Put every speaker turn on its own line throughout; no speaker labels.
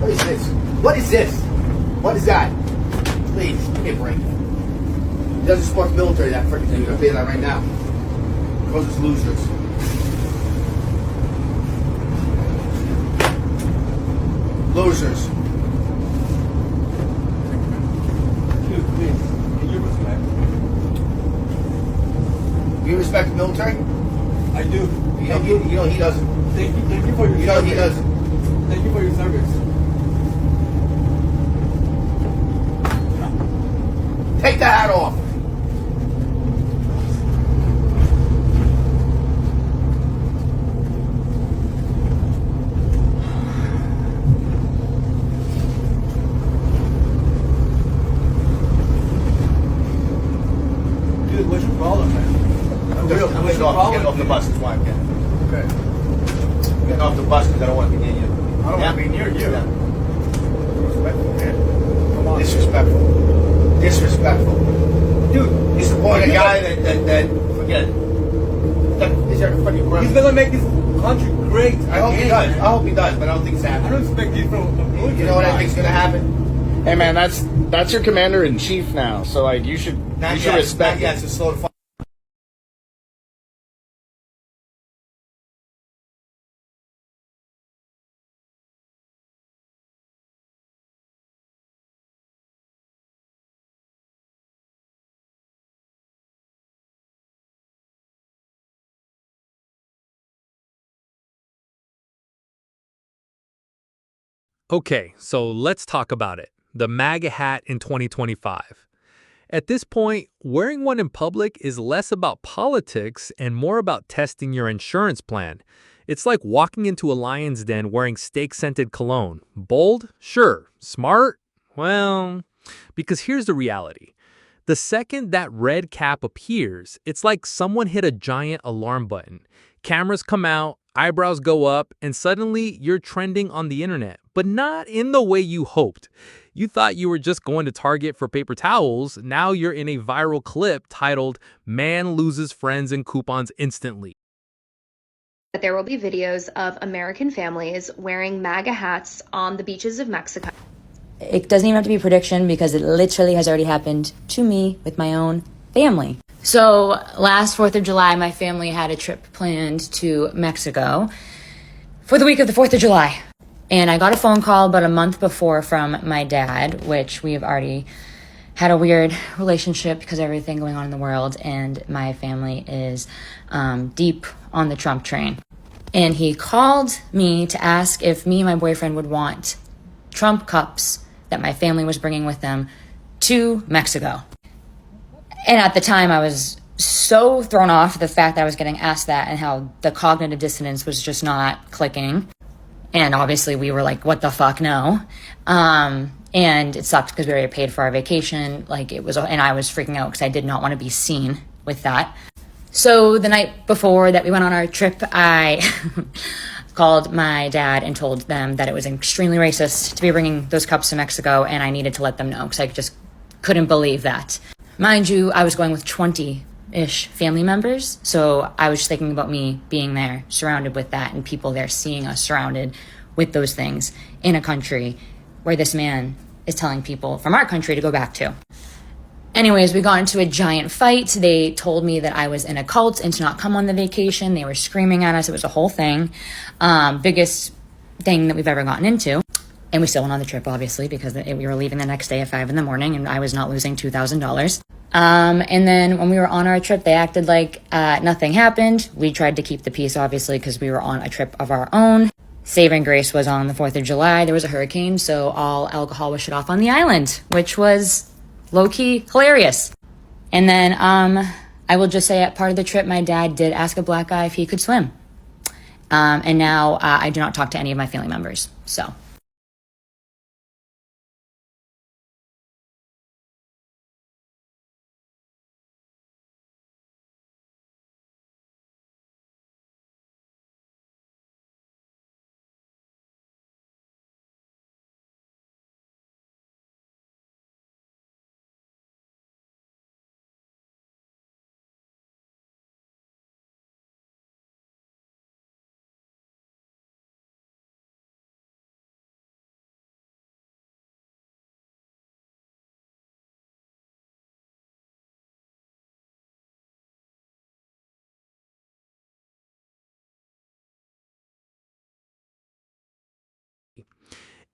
What is this? What is this? What is that? Please, give me a break. He doesn't support the military, that freaking thing. I'll tell you that right now. Because it's losers. Losers.
Dude, please, can you respect?
You respect the military?
I do.
You know he doesn't.
Thank you for your
You know
service.
he doesn't.
Thank you for your service.
Take the hat off.
Dude, what's your problem, man?
I'm getting off the bus. That's why I'm getting.
Okay.
I'm getting off the bus because I don't want to be near you.
I don't want to be near you.
Yeah.
Respectful, man. Come on.
Disrespectful. Disrespectful.
Dude,
You support a guy that forget it. These are fucking
he's gonna make this country great.
I hope he
again,
does.
man.
I hope he does, but I don't think it's
I
happening.
don't expect this from a military.
You know what I
guy.
think's gonna happen?
Hey man, that's your commander in chief now. So like you should respect
Not yet.
it.
So slow the fuck.
Okay, so let's talk about it. The MAGA hat in 2025. At this point, wearing one in public is less about politics and more about testing your insurance plan. It's like walking into a lion's den wearing steak-scented cologne. Bold? Sure. Smart? Well, because here's the reality. The second that red cap appears, it's like someone hit a giant alarm button. Cameras come out, eyebrows go up, and suddenly you're trending on the internet, but not in the way you hoped. You thought you were just going to Target for paper towels. Now you're in a viral clip titled, "Man Loses Friends and Coupons Instantly."
But there will be videos of American families wearing MAGA hats on the beaches of Mexico.
It doesn't even have to be a prediction because it literally has already happened to me with my own family. So last 4th of July, my family had a trip planned to Mexico for the week of the 4th of July. And I got a phone call about a month before from my dad, which we've already had a weird relationship because of everything going on in the world. And my family is deep on the Trump train. And he called me to ask if me and my boyfriend would want Trump cups that my family was bringing with them to Mexico. And at the time, I was so thrown off the fact that I was getting asked that and how the cognitive dissonance was just not clicking. And obviously, we were like, what the fuck, no. And it sucked because we already paid for our vacation. And I was freaking out because I did not want to be seen with that. So the night before that we went on our trip, I called my dad and told them that it was extremely racist to be bringing those cups to Mexico, and I needed to let them know because I just couldn't believe that. Mind you, I was going with 20-ish family members, so I was just thinking about me being there, surrounded with that, and people there seeing us surrounded with those things in a country where this man is telling people from our country to go back to. Anyways, we got into a giant fight. They told me that I was in a cult and to not come on the vacation. They were screaming at us. It was a whole thing. Biggest thing that we've ever gotten into. And we still went on the trip, obviously, because we were leaving the next day at 5 a.m, and I was not losing $2,000. And then when we were on our trip, they acted like nothing happened. We tried to keep the peace, obviously, because we were on a trip of our own. Saving grace was on the 4th of July. There was a hurricane, so all alcohol was shut off on the island, which was low-key hilarious. And then I will just say at part of the trip, my dad did ask a black guy if he could swim. And now I do not talk to any of my family members, so...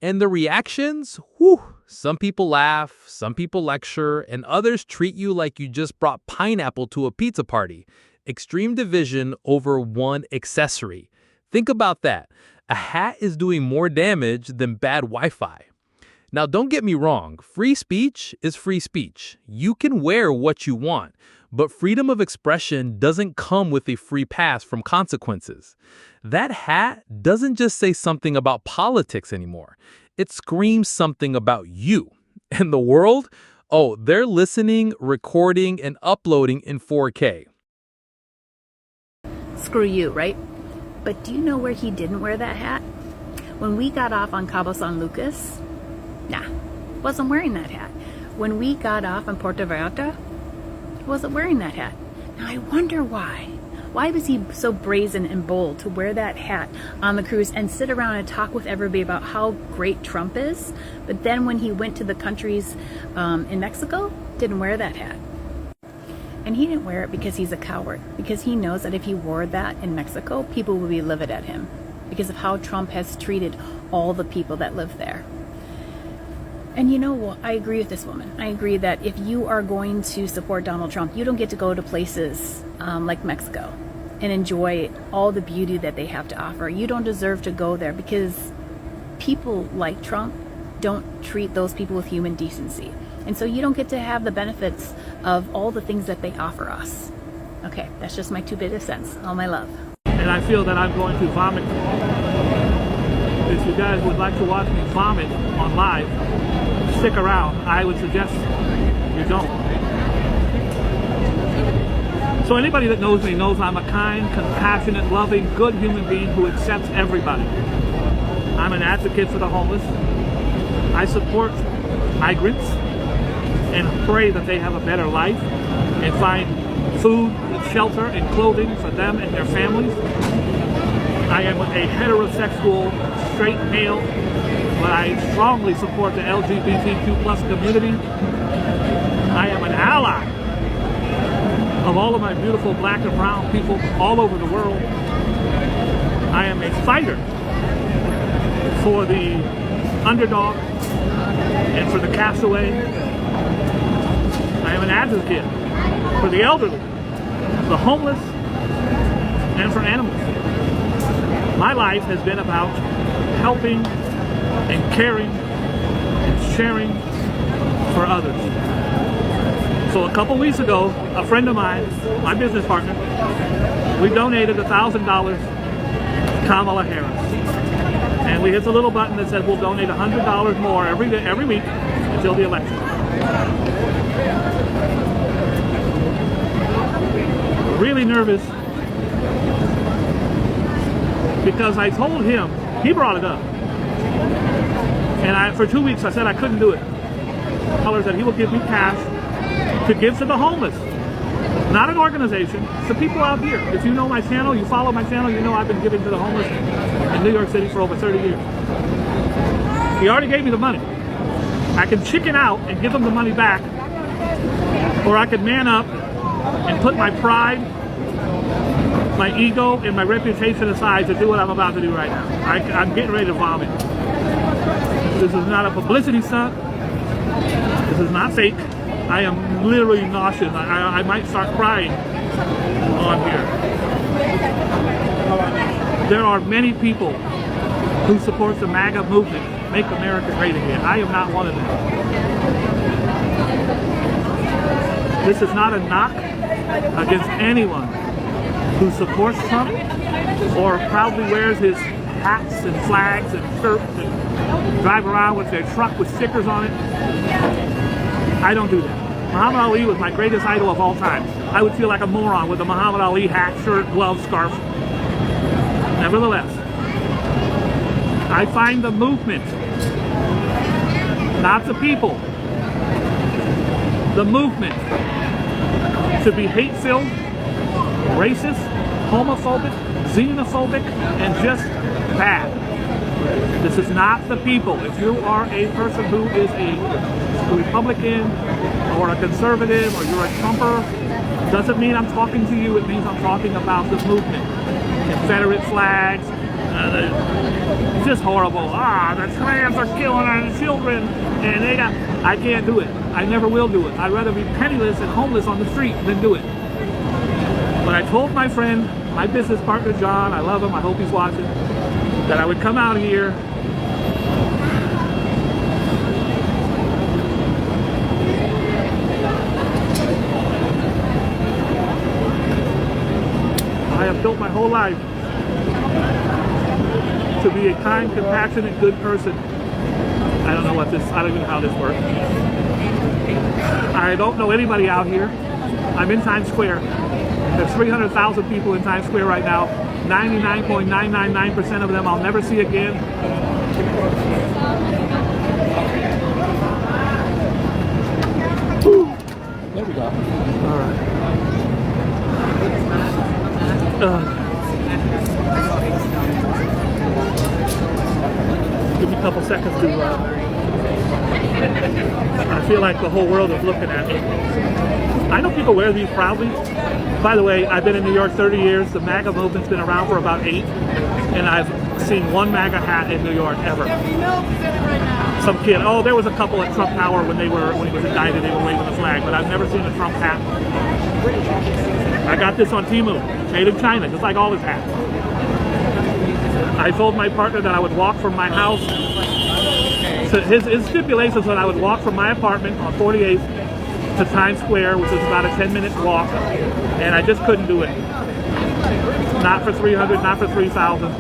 And the reactions? Whew! Some people laugh, some people lecture, and others treat you like you just brought pineapple to a pizza party. Extreme division over one accessory. Think about that. A hat is doing more damage than bad Wi-Fi. Now, don't get me wrong. Free speech is free speech. You can wear what you want, but freedom of expression doesn't come with a free pass from consequences. That hat doesn't just say something about politics anymore. It screams something about you. And the world? Oh, they're listening, recording, and uploading in 4K.
Screw you, right? But do you know where he didn't wear that hat? When we got off on Cabo San Lucas, wasn't wearing that hat. When we got off on Puerto Vallarta, wasn't wearing that hat. Now I wonder why. Why was he so brazen and bold to wear that hat on the cruise and sit around and talk with everybody about how great Trump is? But then when he went to the countries in Mexico, didn't wear that hat. And he didn't wear it because he's a coward, because he knows that if he wore that in Mexico, people would be livid at him because of how Trump has treated all the people that live there. And you know what? I agree with this woman. I agree that if you are going to support Donald Trump, you don't get to go to places like Mexico and enjoy all the beauty that they have to offer. You don't deserve to go there because people like Trump don't treat those people with human decency. And so you don't get to have the benefits of all the things that they offer us. Okay, that's just my 2 bit of cents. All my love.
And I feel that I'm going to vomit. If you guys would like to watch me vomit on live, stick around. I would suggest you don't. So anybody that knows me knows I'm a kind, compassionate, loving, good human being who accepts everybody. I'm an advocate for the homeless. I support migrants and pray that they have a better life and find food, shelter, and clothing for them and their families. I am a heterosexual, straight male, but I strongly support the LGBTQ plus community. I am an ally of all of my beautiful black and brown people all over the world. I am a fighter for the underdog and for the castaway. I am an advocate for the elderly, the homeless, and for animals. My life has been about helping and caring and sharing for others. So a couple weeks ago, a friend of mine, my business partner, we donated $1,000 to Kamala Harris. And we hit the little button that said we'll donate $100 more every week until the election. Really nervous because I told him, he brought it up. And for 2 weeks I said I couldn't do it. That he will give me cash to give to the homeless. Not an organization, it's the people out here. If you know my channel, you follow my channel, you know I've been giving to the homeless in New York City for over 30 years. He already gave me the money. I can chicken out and give him the money back, or I could man up and put my pride, my ego, and my reputation aside to do what I'm about to do right now. I'm getting ready to vomit. This is not a publicity stunt. This is not fake. I am literally nauseous. I might start crying on here. There are many people who support the MAGA movement, Make America Great Again. I am not one of them. This is not a knock against anyone who supports Trump or proudly wears his hats and flags and shirts and drive around with their truck with stickers on it. I don't do that. Muhammad Ali was my greatest idol of all time. I would feel like a moron with a Muhammad Ali hat, shirt, gloves, scarf. Nevertheless, I find the movement, not the people, the movement to be hate-filled, racist, homophobic, xenophobic, and just bad. This is not the people. If you are a person who is a Republican or a conservative or you're a Trumper, doesn't mean I'm talking to you. It means I'm talking about the movement. Confederate flags, It's just horrible. The trans are killing our children, and I can't do it. I never will do it. I'd rather be penniless and homeless on the street than do it. But I told my friend, my business partner John, I love him, I hope he's watching, that I would come out here. I have built my whole life to be a kind, compassionate, good person. I don't even know how this works. I don't know anybody out here. I'm in Times Square. There's 300,000 people in Times Square right now. 99.999% of them I'll never see again.
There we go.
All right. Give me a couple seconds to I feel like the whole world is looking at me. I know people wear these proudly. By the way, I've been in New York 30 years. The MAGA movement's been around for about 8, and I've seen one MAGA hat in New York ever. Some kid. Oh, there was a couple at Trump Tower when he was indicted. They were waving the flag, but I've never seen a Trump hat. I got this on Temu, made in China, just like all his hats. I told my partner that I would walk from my house. So his stipulations that I would walk from my apartment on 48th to Times Square, which is about a 10-minute walk, and I just couldn't do it. Not for 300, not for 3,000.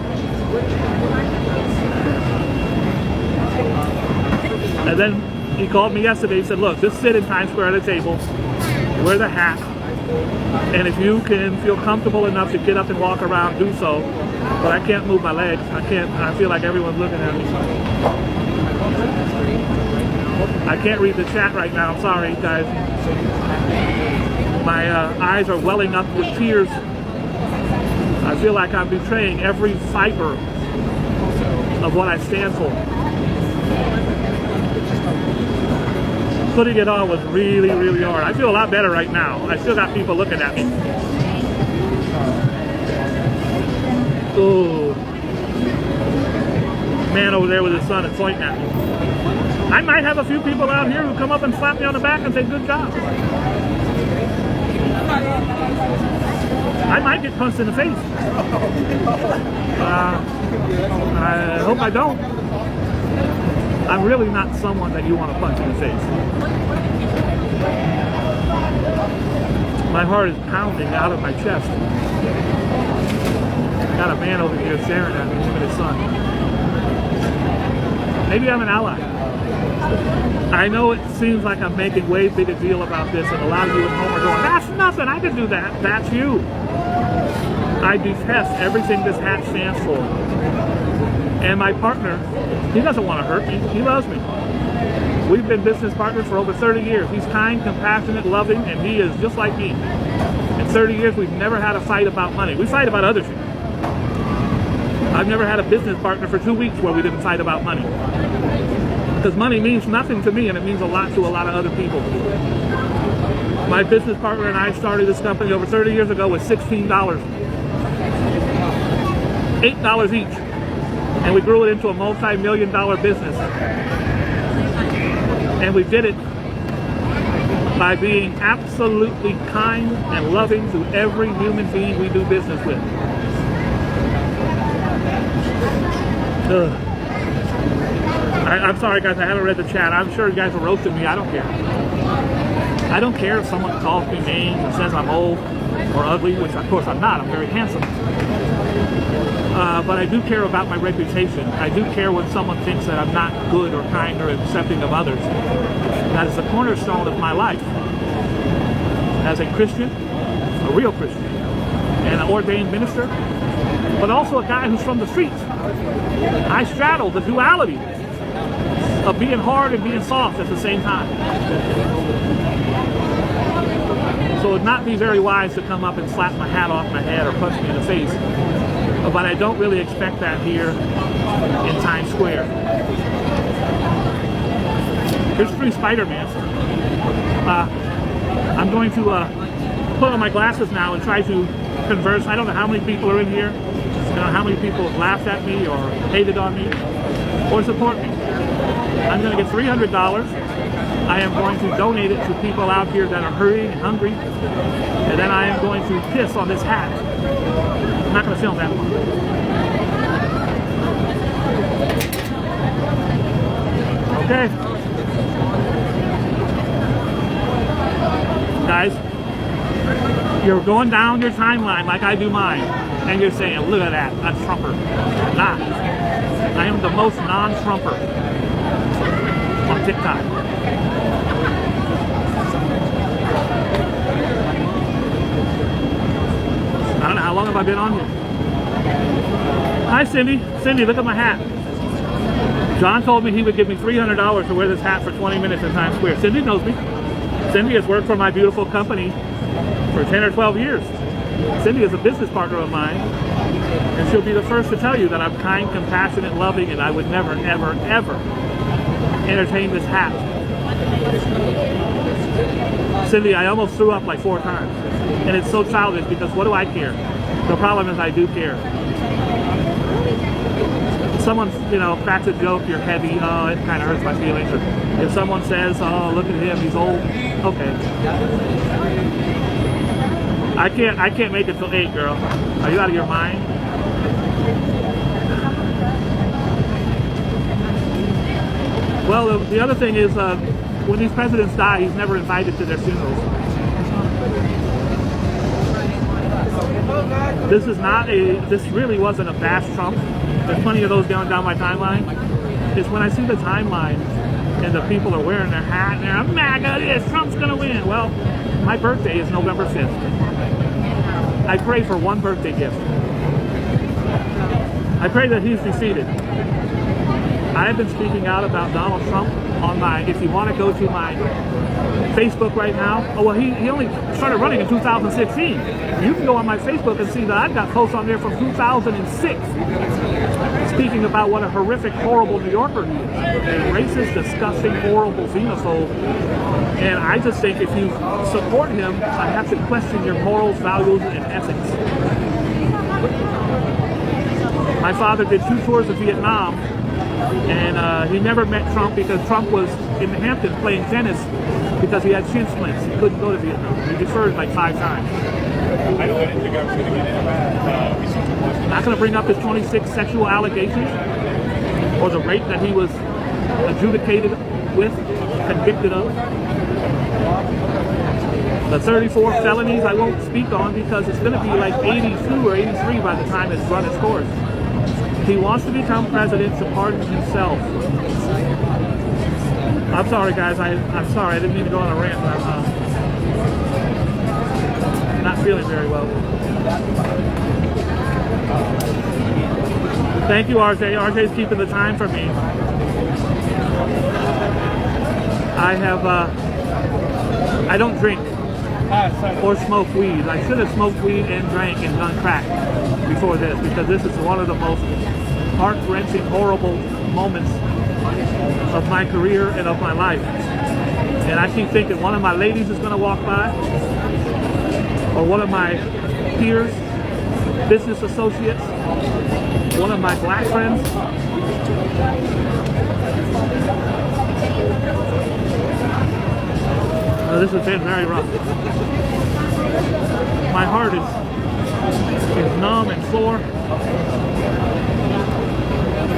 And then he called me yesterday. He said, look, just sit in Times Square at a table, wear the hat, and if you can feel comfortable enough to get up and walk around, do so. But I can't move my legs. I feel like everyone's looking at me. I can't read the chat right now. I'm sorry, guys. My eyes are welling up with tears. I feel like I'm betraying every fiber of what I stand for. Putting it on was really, really hard. I feel a lot better right now. I still got people looking at me. Oh, man over there with his son is pointing at me. I might have a few people out here who come up and slap me on the back and say, good job. I might get punched in the face. I hope I don't. I'm really not someone that you want to punch in the face. My heart is pounding out of my chest. I got a man over here staring at me, him and his son. Maybe I'm an ally. I know it seems like I'm making way bigger deal about this, and a lot of you at home are going, that's nothing, I can do that. That's you. I detest everything this hat stands for. And my partner, he doesn't want to hurt me. He loves me. We've been business partners for over 30 years. He's kind, compassionate, loving, and he is just like me. In 30 years, we've never had a fight about money. We fight about other shit. I've never had a business partner for 2 weeks where we didn't fight about money. Because money means nothing to me, and it means a lot to a lot of other people. My business partner and I started this company over 30 years ago with $16. $8 each. And we grew it into a multi-million-dollar business. And we did it by being absolutely kind and loving to every human being we do business with. I'm sorry, guys, I haven't read the chat. I'm sure you guys are roasting me. I don't care. I don't care if someone calls me names and says I'm old or ugly, which of course I'm not. I'm very handsome. But I do care about my reputation. I do care when someone thinks that I'm not good or kind or accepting of others. That is the cornerstone of my life. As a Christian, a real Christian, and an ordained minister, but also a guy who's from the streets. I straddle the duality of being hard and being soft at the same time. So it would not be very wise to come up and slap my hat off my head or punch me in the face. But I don't really expect that here in Times Square. Here's 3 Spider-Mans. I'm going to put on my glasses now and try to converse. I don't know how many people are in here. know how many people have laughed at me or hated on me or support me. I'm going to get $300. I am going to donate it to people out here that are hurting and hungry. And then I am going to piss on this hat. I'm not going to film that one. Okay. Guys, you're going down your timeline like I do mine, and you're saying, look at that, a Trumper. Nah, I am the most non-Trumper on TikTok. I don't know, how long have I been on here? Hi, Cindy. Cindy, look at my hat. John told me he would give me $300 to wear this hat for 20 minutes in Times Square. Cindy knows me. Cindy has worked for my beautiful company for 10 or 12 years. Cindy is a business partner of mine, and she'll be the first to tell you that I'm kind, compassionate, loving, and I would never, ever, ever entertain this hat. Cindy, I almost threw up like 4 times, and it's so childish because what do I care? The problem is I do care. Someone, cracks a joke, you're heavy, oh, it kind of hurts my feelings. Or if someone says, oh, look at him, he's old, okay. I can't make it till 8, girl. Are you out of your mind? Well, the other thing is, when these presidents die, he's never invited to their funerals. This really wasn't a bash Trump. There's plenty of those going down my timeline. It's when I see the timeline and the people are wearing their hat and they're MAGA this, Trump's gonna win. Well, my birthday is November 5th. I pray for one birthday gift. I pray that he's defeated. I have been speaking out about Donald Trump on my, if you want to go to my Facebook right now. Oh, well, he only started running in 2016. You can go on my Facebook and see that I've got posts on there from 2006 speaking about what a horrific, horrible New Yorker he is. A racist, disgusting, horrible xenophobe. And I just think if you support him, I have to question your morals, values, and ethics. My father did 2 tours of Vietnam, and he never met Trump because Trump was in the Hamptons playing tennis because he had shin splints. He couldn't go to Vietnam. He deferred like 5 times.
I didn't think I was going to get into that.
I'm not going to bring up his 26 sexual allegations or the rape that he was adjudicated with, convicted of. The 34 felonies I won't speak on because it's going to be like 82 or 83 by the time it's run its course. He wants to become president to pardon himself. I'm sorry, guys. I'm sorry. I didn't mean to go on a rant. I'm not feeling very well. Thank you, RJ. RJ's keeping the time for me. I don't drink or smoke weed. I should have smoked weed and drank and done crack before this because this is one of the most heart-wrenching, horrible moments of my career and of my life. And I keep thinking one of my ladies is going to walk by, or one of my peers, business associates, one of my black friends. This has been very rough. My heart is numb and sore.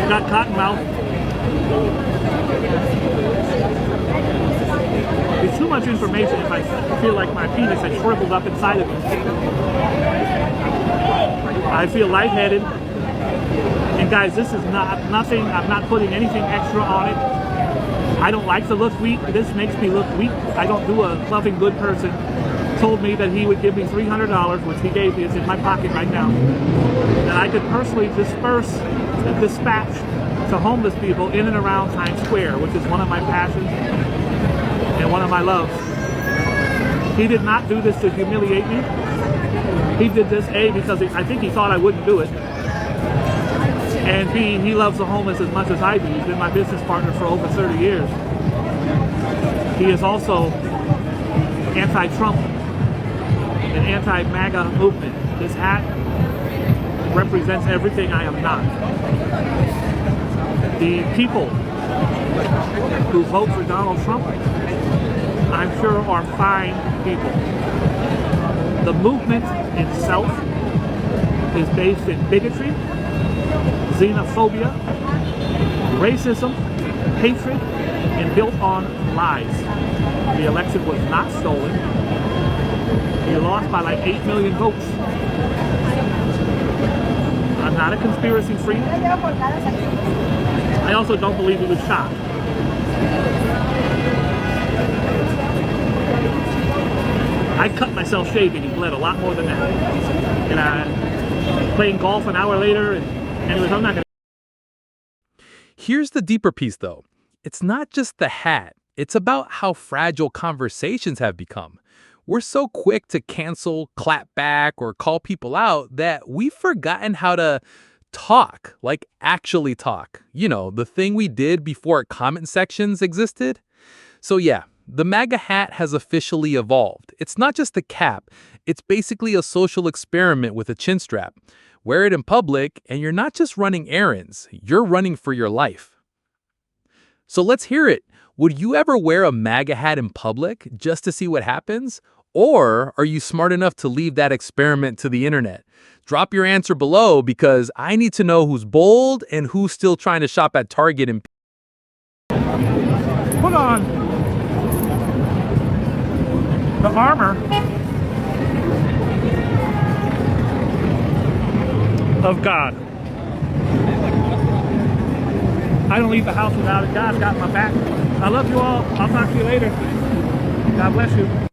Got cotton mouth. It's too much information if I feel like my penis has shriveled up inside of me. I feel lightheaded. And guys, this is nothing. I'm not putting anything extra on it. I don't like to look weak. This makes me look weak. I don't do a loving, good person. Told me that he would give me $300, which he gave me. It's in my pocket right now. And I could personally disperse and dispatch to homeless people in and around Times Square, which is one of my passions and one of my loves. He did not do this to humiliate me. He did this, A, because I think he thought I wouldn't do it. And B, he loves the homeless as much as I do. He's been my business partner for over 30 years. He is also anti-Trump and anti-MAGA movement. This hat represents everything I am not. The people who vote for Donald Trump, I'm sure, are fine people. The movement itself is based in bigotry, xenophobia, racism, hatred, and built on lies. The election was not stolen. He lost by like 8 million votes. I'm not a conspiracy freak. I also don't believe he was shot. I cut myself shaving and bled a lot more than that. And playing golf an hour later, and anyways, I'm not gonna.
Here's the deeper piece, though. It's not just the hat. It's about how fragile conversations have become. We're so quick to cancel, clap back, or call people out that we've forgotten how to talk, like actually talk. You know, the thing we did before comment sections existed. So yeah, the MAGA hat has officially evolved. It's not just a cap. It's basically a social experiment with a chin strap. Wear it in public, and you're not just running errands. You're running for your life. So let's hear it. Would you ever wear a MAGA hat in public just to see what happens? Or are you smart enough to leave that experiment to the internet? Drop your answer below, because I need to know who's bold and who's still trying to shop at Target and
Put on the armor of God. I don't leave the house without it. God's got my back. I love you all. I'll talk to you later. God bless you.